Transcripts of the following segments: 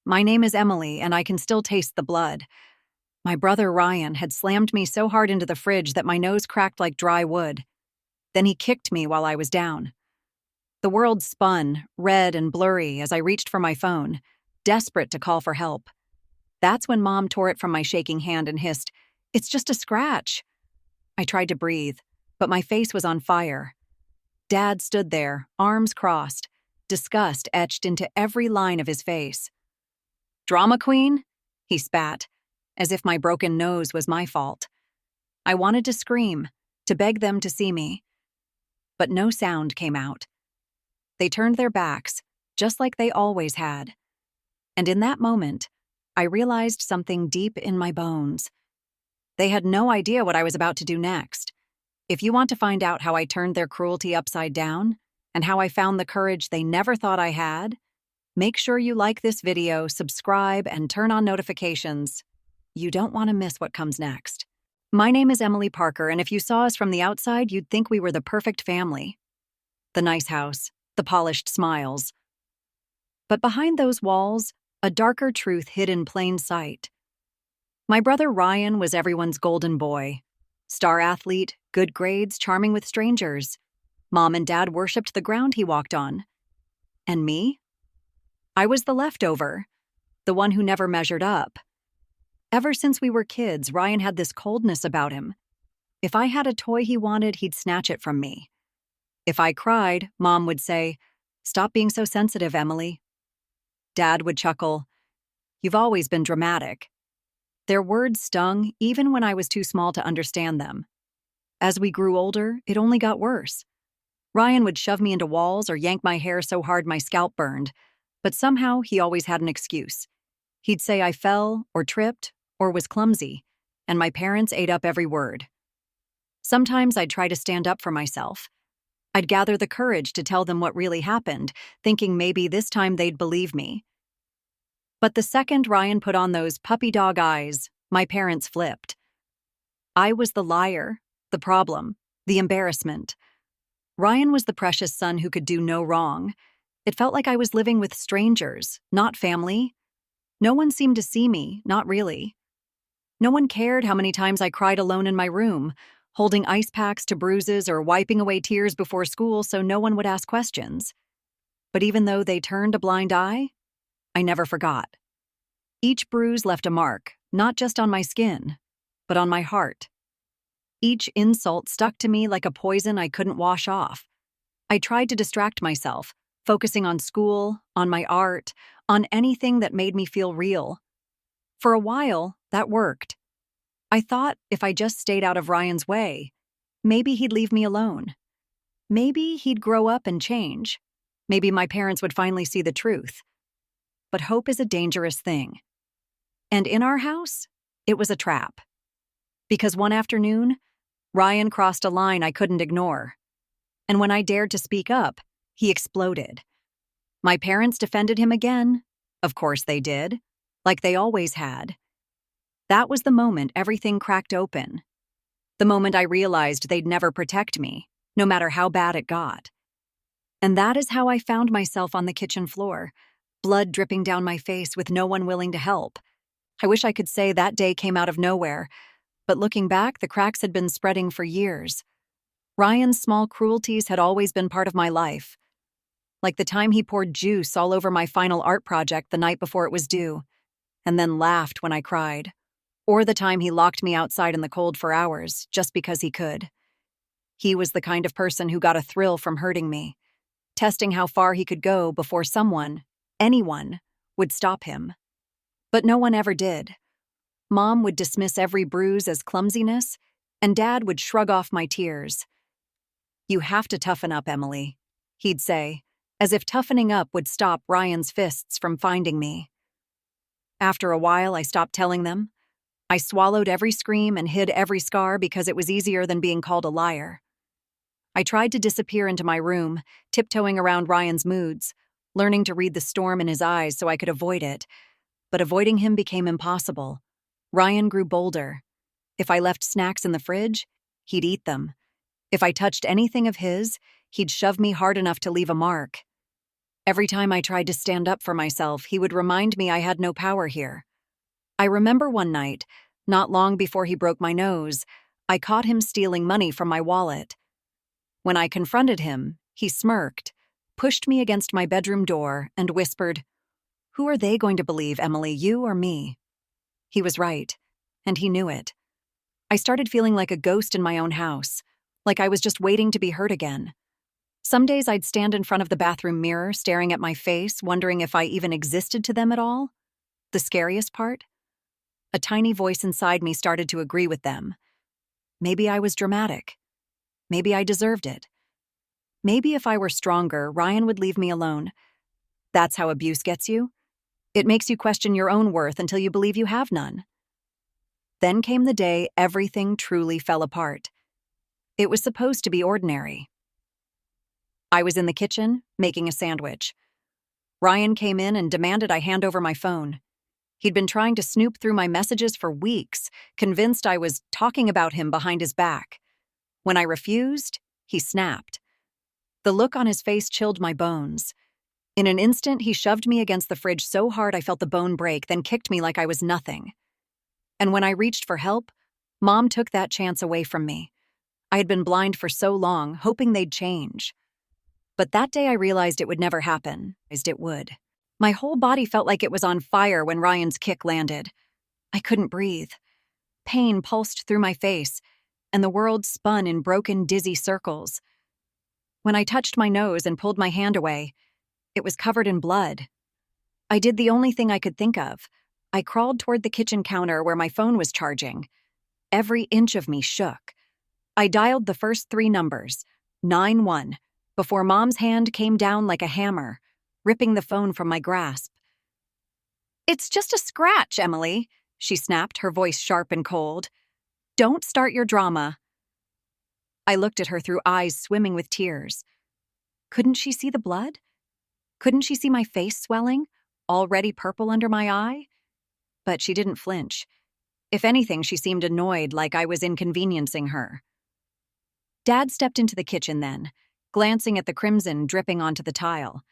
My name is Emily, and I can still taste the blood. My brother Ryan had slammed me so hard into the fridge that my nose cracked like dry wood. Then he kicked me while I was down. The world spun, red and blurry, as I reached for my phone, desperate to call for help. That's when Mom tore it from my shaking hand and hissed, "It's just a scratch." I tried to breathe, but my face was on fire. Dad stood there, arms crossed, disgust etched into every line of his face. "Drama queen?" he spat, as if my broken nose was my fault. I wanted to scream, to beg them to see me. But no sound came out. They turned their backs, just like they always had. And in that moment, I realized something deep in my bones. They had no idea what I was about to do next. If you want to find out how I turned their cruelty upside down, and how I found the courage they never thought I had, make sure you like this video, subscribe, and turn on notifications. You don't want to miss what comes next. My name is Emily Parker, and if you saw us from the outside, you'd think we were the perfect family. The nice house, the polished smiles. But behind those walls, a darker truth hid in plain sight. My brother Ryan was everyone's golden boy. Star athlete, good grades, charming with strangers. Mom and Dad worshipped the ground he walked on. And me? I was the leftover, the one who never measured up. Ever since we were kids, Ryan had this coldness about him. If I had a toy he wanted, he'd snatch it from me. If I cried, Mom would say, "Stop being so sensitive, Emily." Dad would chuckle, "You've always been dramatic." Their words stung even when I was too small to understand them. As we grew older, it only got worse. Ryan would shove me into walls or yank my hair so hard my scalp burned, but somehow he always had an excuse. He'd say I fell or tripped or was clumsy, and my parents ate up every word. Sometimes I'd try to stand up for myself. I'd gather the courage to tell them what really happened, thinking maybe this time they'd believe me. But the second Ryan put on those puppy dog eyes, my parents flipped. I was the liar, the problem, the embarrassment. Ryan was the precious son who could do no wrong. It felt like I was living with strangers, not family. No one seemed to see me, not really. No one cared how many times I cried alone in my room, holding ice packs to bruises or wiping away tears before school so no one would ask questions. But even though they turned a blind eye, I never forgot. Each bruise left a mark, not just on my skin, but on my heart. Each insult stuck to me like a poison I couldn't wash off. I tried to distract myself, focusing on school, on my art, on anything that made me feel real. For a while, that worked. I thought if I just stayed out of Ryan's way, maybe he'd leave me alone. Maybe he'd grow up and change. Maybe my parents would finally see the truth. But hope is a dangerous thing. And in our house, it was a trap. Because one afternoon, Ryan crossed a line I couldn't ignore. And when I dared to speak up, he exploded. My parents defended him again. Of course they did, like they always had. That was the moment everything cracked open. The moment I realized they'd never protect me, no matter how bad it got. And that is how I found myself on the kitchen floor, blood dripping down my face with no one willing to help. I wish I could say that day came out of nowhere, but looking back, the cracks had been spreading for years. Ryan's small cruelties had always been part of my life. Like the time he poured juice all over my final art project the night before it was due, and then laughed when I cried. Or the time he locked me outside in the cold for hours, just because he could. He was the kind of person who got a thrill from hurting me, testing how far he could go before someone, anyone, would stop him. But no one ever did. Mom would dismiss every bruise as clumsiness, and Dad would shrug off my tears. "You have to toughen up, Emily," he'd say, as if toughening up would stop Ryan's fists from finding me. After a while, I stopped telling them. I swallowed every scream and hid every scar because it was easier than being called a liar. I tried to disappear into my room, tiptoeing around Ryan's moods, learning to read the storm in his eyes so I could avoid it. But avoiding him became impossible. Ryan grew bolder. If I left snacks in the fridge, he'd eat them. If I touched anything of his, he'd shove me hard enough to leave a mark. Every time I tried to stand up for myself, he would remind me I had no power here. I remember one night, not long before he broke my nose, I caught him stealing money from my wallet. When I confronted him, he smirked, pushed me against my bedroom door, and whispered, "Who are they going to believe, Emily, you or me?" He was right, and he knew it. I started feeling like a ghost in my own house, like I was just waiting to be heard again. Some days I'd stand in front of the bathroom mirror, staring at my face, wondering if I even existed to them at all. The scariest part? A tiny voice inside me started to agree with them. Maybe I was dramatic. Maybe I deserved it. Maybe if I were stronger, Ryan would leave me alone. That's how abuse gets you. It makes you question your own worth until you believe you have none. Then came the day everything truly fell apart. It was supposed to be ordinary. I was in the kitchen, making a sandwich. Ryan came in and demanded I hand over my phone. He'd been trying to snoop through my messages for weeks, convinced I was talking about him behind his back. When I refused, he snapped. The look on his face chilled my bones. In an instant, he shoved me against the fridge so hard I felt the bone break, then kicked me like I was nothing. And when I reached for help, Mom took that chance away from me. I had been blind for so long, hoping they'd change. But that day I realized it would never happen. It would. My whole body felt like it was on fire when Ryan's kick landed. I couldn't breathe. Pain pulsed through my face, and the world spun in broken, dizzy circles. When I touched my nose and pulled my hand away, it was covered in blood. I did the only thing I could think of. I crawled toward the kitchen counter where my phone was charging. Every inch of me shook. I dialed the first 3 numbers, 9-1, before Mom's hand came down like a hammer, ripping the phone from my grasp. "It's just a scratch, Emily," she snapped, her voice sharp and cold. "Don't start your drama." I looked at her through eyes swimming with tears. Couldn't she see the blood? Couldn't she see my face swelling, already purple under my eye? But she didn't flinch. If anything, she seemed annoyed, like I was inconveniencing her. Dad stepped into the kitchen then, glancing at the crimson dripping onto the tile.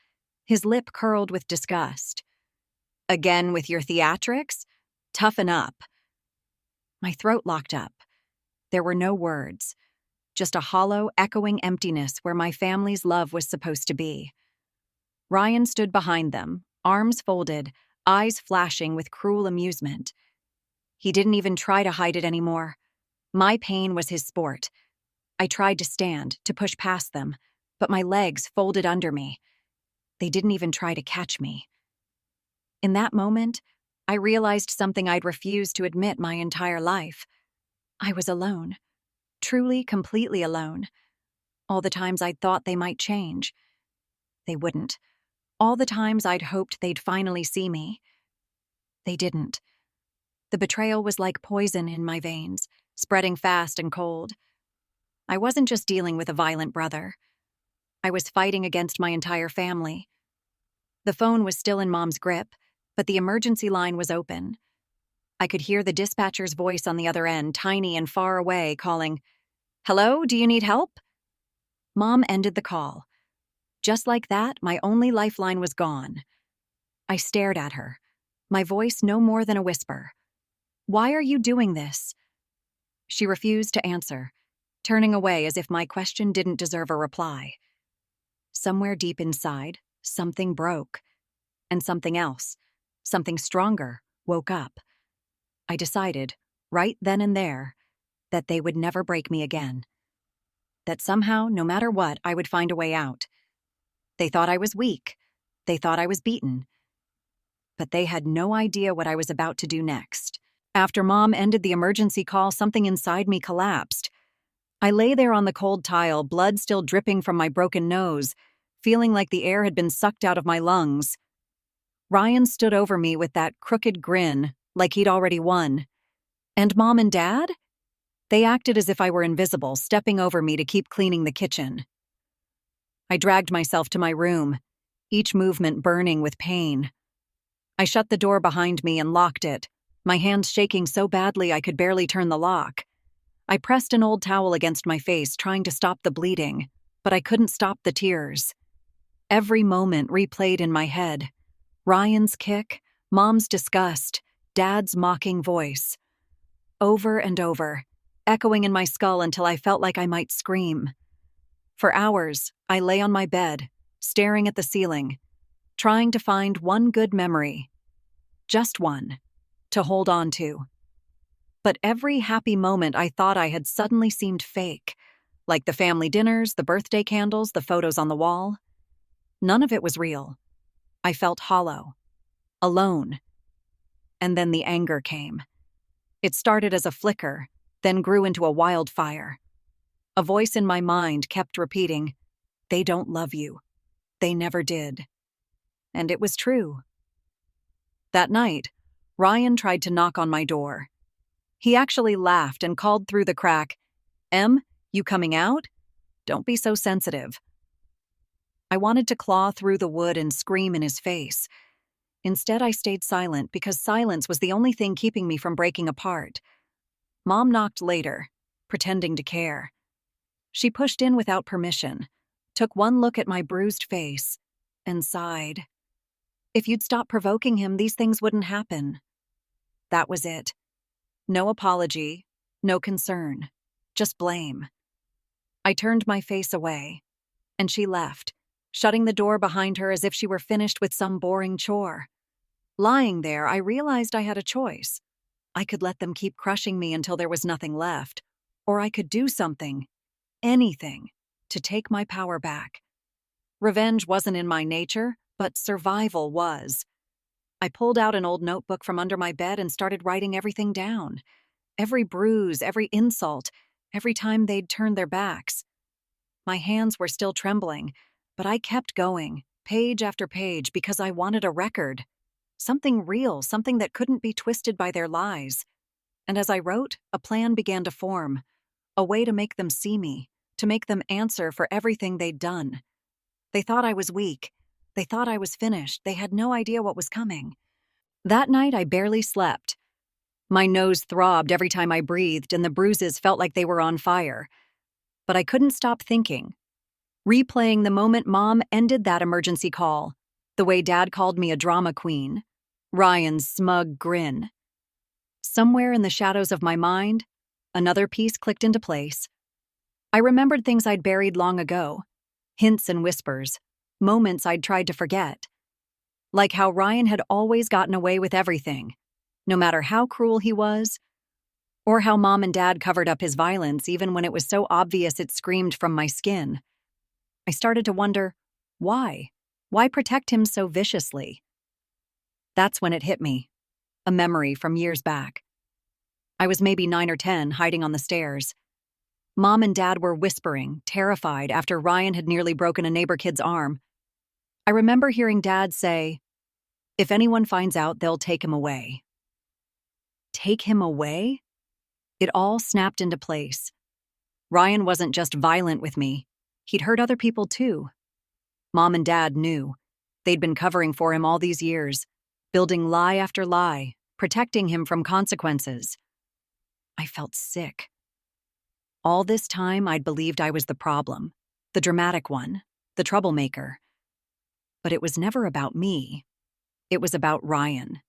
His lip curled with disgust. "Again with your theatrics? Toughen up." My throat locked up. There were no words, just a hollow, echoing emptiness where my family's love was supposed to be. Ryan stood behind them, arms folded, eyes flashing with cruel amusement. He didn't even try to hide it anymore. My pain was his sport. I tried to stand, to push past them, but my legs folded under me. They didn't even try to catch me. In that moment, I realized something I'd refused to admit my entire life. I was alone. Truly, completely alone. All the times I'd thought they might change. They wouldn't. All the times I'd hoped they'd finally see me. They didn't. The betrayal was like poison in my veins, spreading fast and cold. I wasn't just dealing with a violent brother. I was fighting against my entire family. The phone was still in Mom's grip, but the emergency line was open. I could hear the dispatcher's voice on the other end, tiny and far away, calling, "Hello, do you need help?" Mom ended the call. Just like that, my only lifeline was gone. I stared at her, my voice no more than a whisper. "Why are you doing this?" She refused to answer, turning away as if my question didn't deserve a reply. Somewhere deep inside, something broke. And something else, something stronger, woke up. I decided, right then and there, that they would never break me again. That somehow, no matter what, I would find a way out. They thought I was weak. They thought I was beaten. But they had no idea what I was about to do next. After Mom ended the emergency call, something inside me collapsed. I lay there on the cold tile, blood still dripping from my broken nose, feeling like the air had been sucked out of my lungs. Ryan stood over me with that crooked grin, like he'd already won. And Mom and Dad? They acted as if I were invisible, stepping over me to keep cleaning the kitchen. I dragged myself to my room, each movement burning with pain. I shut the door behind me and locked it, my hands shaking so badly I could barely turn the lock. I pressed an old towel against my face, trying to stop the bleeding, but I couldn't stop the tears. Every moment replayed in my head. Ryan's kick, Mom's disgust, Dad's mocking voice. Over and over, echoing in my skull until I felt like I might scream. For hours, I lay on my bed, staring at the ceiling, trying to find one good memory. Just one, to hold on to. But every happy moment I thought I had suddenly seemed fake, like the family dinners, the birthday candles, the photos on the wall. None of it was real. I felt hollow, alone. And then the anger came. It started as a flicker, then grew into a wildfire. A voice in my mind kept repeating, "They don't love you. They never did." And it was true. That night, Ryan tried to knock on my door. He actually laughed and called through the crack, "Em, you coming out? Don't be so sensitive." I wanted to claw through the wood and scream in his face. Instead, I stayed silent because silence was the only thing keeping me from breaking apart. Mom knocked later, pretending to care. She pushed in without permission, took one look at my bruised face, and sighed. If you'd stop provoking him, these things wouldn't happen. That was it. No apology, no concern, just blame. I turned my face away, and she left, shutting the door behind her as if she were finished with some boring chore. Lying there, I realized I had a choice. I could let them keep crushing me until there was nothing left, or I could do something, anything, to take my power back. Revenge wasn't in my nature, but survival was. I pulled out an old notebook from under my bed and started writing everything down. Every bruise, every insult, every time they'd turned their backs. My hands were still trembling, but I kept going, page after page, because I wanted a record. Something real, something that couldn't be twisted by their lies. And as I wrote, a plan began to form. A way to make them see me, to make them answer for everything they'd done. They thought I was weak. They thought I was finished. They had no idea what was coming. That night, I barely slept. My nose throbbed every time I breathed, and the bruises felt like they were on fire. But I couldn't stop thinking. Replaying the moment Mom ended that emergency call, the way Dad called me a drama queen, Ryan's smug grin. Somewhere in the shadows of my mind, another piece clicked into place. I remembered things I'd buried long ago, hints and whispers, moments I'd tried to forget. Like how Ryan had always gotten away with everything, no matter how cruel he was, or how Mom and Dad covered up his violence even when it was so obvious it screamed from my skin. I started to wonder, why? Why protect him so viciously? That's when it hit me, a memory from years back. I was maybe 9 or 10, hiding on the stairs. Mom and Dad were whispering, terrified, after Ryan had nearly broken a neighbor kid's arm. I remember hearing Dad say, "If anyone finds out, they'll take him away." Take him away? It all snapped into place. Ryan wasn't just violent with me. He'd hurt other people too. Mom and Dad knew. They'd been covering for him all these years, building lie after lie, protecting him from consequences. I felt sick. All this time, I'd believed I was the problem, the dramatic one, the troublemaker. But it was never about me. It was about Ryan.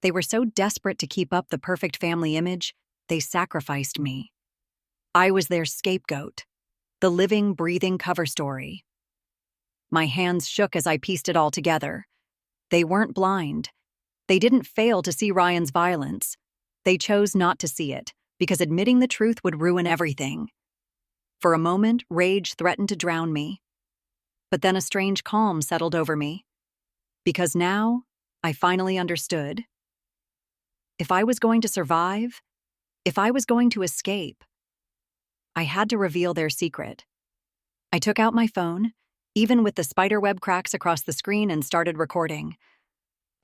They were so desperate to keep up the perfect family image, they sacrificed me. I was their scapegoat, the living, breathing cover story. My hands shook as I pieced it all together. They weren't blind. They didn't fail to see Ryan's violence. They chose not to see it, because admitting the truth would ruin everything. For a moment, rage threatened to drown me. But then a strange calm settled over me. Because now, I finally understood. If I was going to survive, if I was going to escape, I had to reveal their secret. I took out my phone, even with the spiderweb cracks across the screen, and started recording.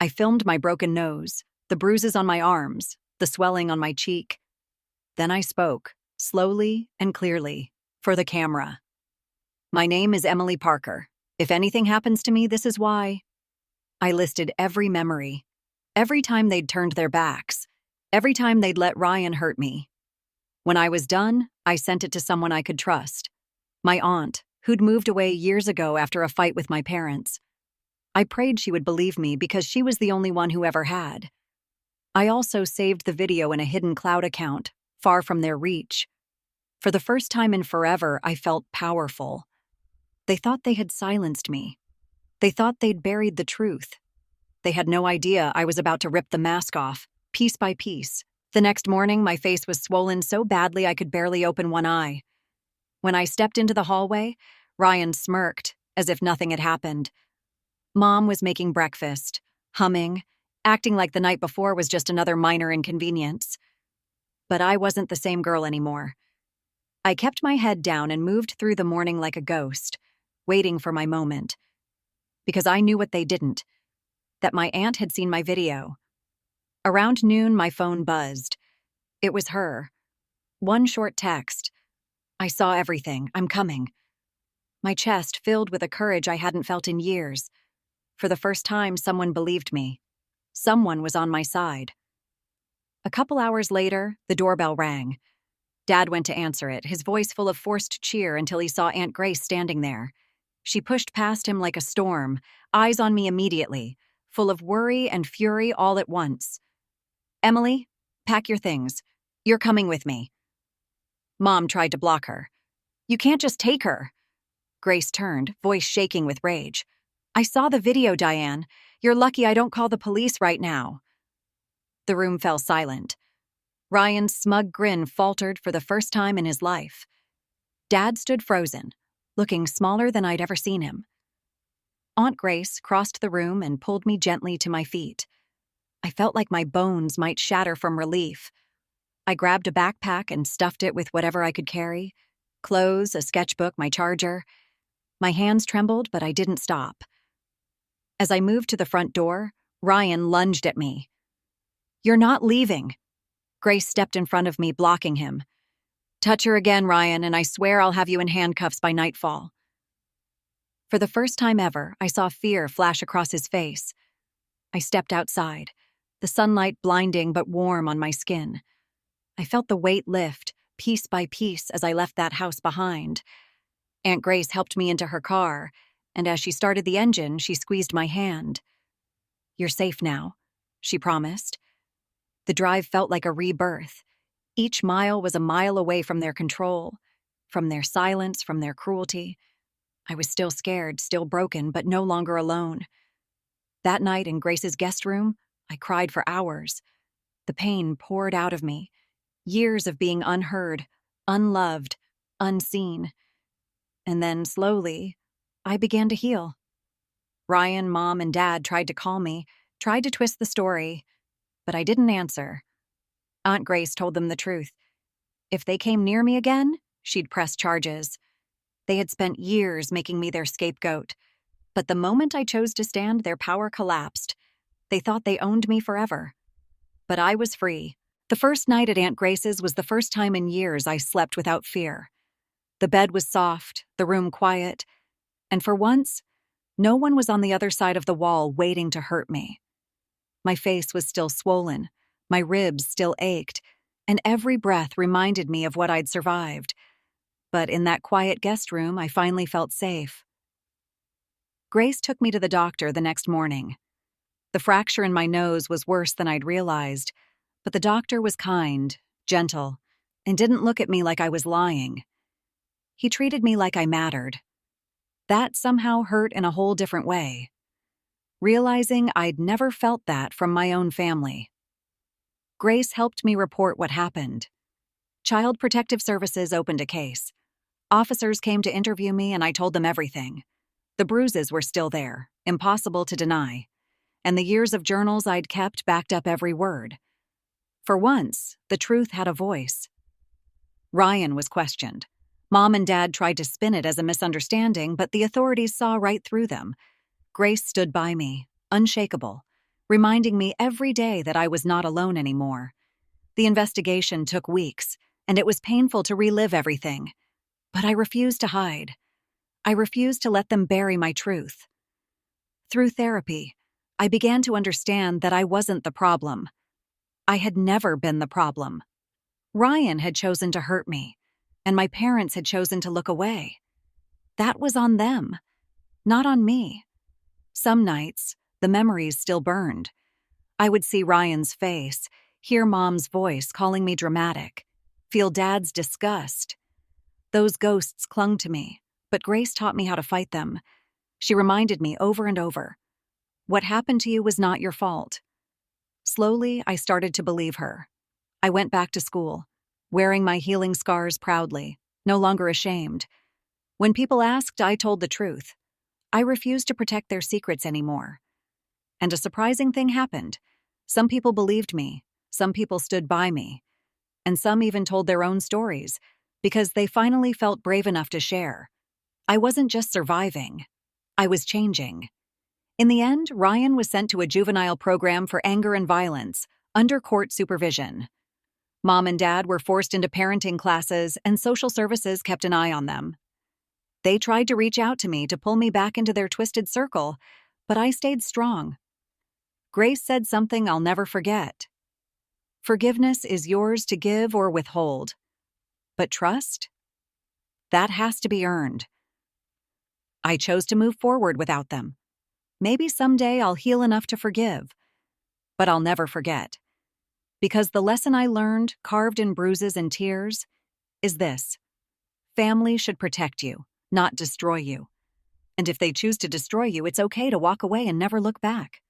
I filmed my broken nose, the bruises on my arms, the swelling on my cheek. Then I spoke, slowly and clearly, for the camera. "My name is Emily Parker. If anything happens to me, this is why." I listed every memory, every time they'd turned their backs, every time they'd let Ryan hurt me. When I was done, I sent it to someone I could trust. My aunt, who'd moved away years ago after a fight with my parents. I prayed she would believe me because she was the only one who ever had. I also saved the video in a hidden cloud account, far from their reach. For the first time in forever, I felt powerful. They thought they had silenced me. They thought they'd buried the truth. They had no idea I was about to rip the mask off, piece by piece. The next morning, my face was swollen so badly I could barely open one eye. When I stepped into the hallway, Ryan smirked, as if nothing had happened. Mom was making breakfast, humming, acting like the night before was just another minor inconvenience. But I wasn't the same girl anymore. I kept my head down and moved through the morning like a ghost, waiting for my moment. Because I knew what they didn't, that my aunt had seen my video. Around noon, my phone buzzed. It was her. One short text. "I saw everything. I'm coming." My chest filled with a courage I hadn't felt in years. For the first time, someone believed me. Someone was on my side. A couple hours later, the doorbell rang. Dad went to answer it, his voice full of forced cheer until he saw Aunt Grace standing there. She pushed past him like a storm, eyes on me immediately, full of worry and fury all at once. "Emily, pack your things. You're coming with me." Mom tried to block her. "You can't just take her." Grace turned, voice shaking with rage. "I saw the video, Diane. You're lucky I don't call the police right now." The room fell silent. Ryan's smug grin faltered for the first time in his life. Dad stood frozen, looking smaller than I'd ever seen him. Aunt Grace crossed the room and pulled me gently to my feet. I felt like my bones might shatter from relief. I grabbed a backpack and stuffed it with whatever I could carry. Clothes, a sketchbook, my charger. My hands trembled, but I didn't stop. As I moved to the front door, Ryan lunged at me. "You're not leaving." Grace stepped in front of me, blocking him. "Touch her again, Ryan, and I swear I'll have you in handcuffs by nightfall." For the first time ever, I saw fear flash across his face. I stepped outside, the sunlight blinding but warm on my skin. I felt the weight lift, piece by piece, as I left that house behind. Aunt Grace helped me into her car, and as she started the engine, she squeezed my hand. "You're safe now," she promised. The drive felt like a rebirth. Each mile was a mile away from their control, from their silence, from their cruelty. I was still scared, still broken, but no longer alone. That night in Grace's guest room, I cried for hours. The pain poured out of me. Years of being unheard, unloved, unseen. And then, slowly, I began to heal. Ryan, Mom, and Dad tried to call me, tried to twist the story, but I didn't answer. Aunt Grace told them the truth. If they came near me again, she'd press charges. They had spent years making me their scapegoat. But the moment I chose to stand, their power collapsed. They thought they owned me forever. But I was free. The first night at Aunt Grace's was the first time in years I slept without fear. The bed was soft, the room quiet, and for once, no one was on the other side of the wall waiting to hurt me. My face was still swollen, my ribs still ached, and every breath reminded me of what I'd survived. But in that quiet guest room, I finally felt safe. Grace took me to the doctor the next morning. The fracture in my nose was worse than I'd realized, but the doctor was kind, gentle, and didn't look at me like I was lying. He treated me like I mattered. That somehow hurt in a whole different way. Realizing I'd never felt that from my own family. Grace helped me report what happened. Child Protective Services opened a case. Officers came to interview me and I told them everything. The bruises were still there, impossible to deny. And the years of journals I'd kept backed up every word. For once, the truth had a voice. Ryan was questioned. Mom and Dad tried to spin it as a misunderstanding, but the authorities saw right through them. Grace stood by me, unshakable, reminding me every day that I was not alone anymore. The investigation took weeks, and it was painful to relive everything. But I refused to hide. I refused to let them bury my truth. Through therapy, I began to understand that I wasn't the problem. I had never been the problem. Ryan had chosen to hurt me, and my parents had chosen to look away. That was on them, not on me. Some nights, the memories still burned. I would see Ryan's face, hear Mom's voice calling me dramatic, feel Dad's disgust. Those ghosts clung to me, but Grace taught me how to fight them. She reminded me over and over, what happened to you was not your fault. Slowly, I started to believe her. I went back to school, wearing my healing scars proudly, no longer ashamed. When people asked, I told the truth. I refused to protect their secrets anymore. And a surprising thing happened. Some people believed me, some people stood by me, and some even told their own stories, because they finally felt brave enough to share. I wasn't just surviving, I was changing. In the end, Ryan was sent to a juvenile program for anger and violence, under court supervision. Mom and Dad were forced into parenting classes, and social services kept an eye on them. They tried to reach out to me to pull me back into their twisted circle, but I stayed strong. Grace said something I'll never forget. Forgiveness is yours to give or withhold. But trust? That has to be earned. I chose to move forward without them. Maybe someday I'll heal enough to forgive, but I'll never forget. Because the lesson I learned, carved in bruises and tears, is this: family should protect you, not destroy you. And if they choose to destroy you, it's okay to walk away and never look back.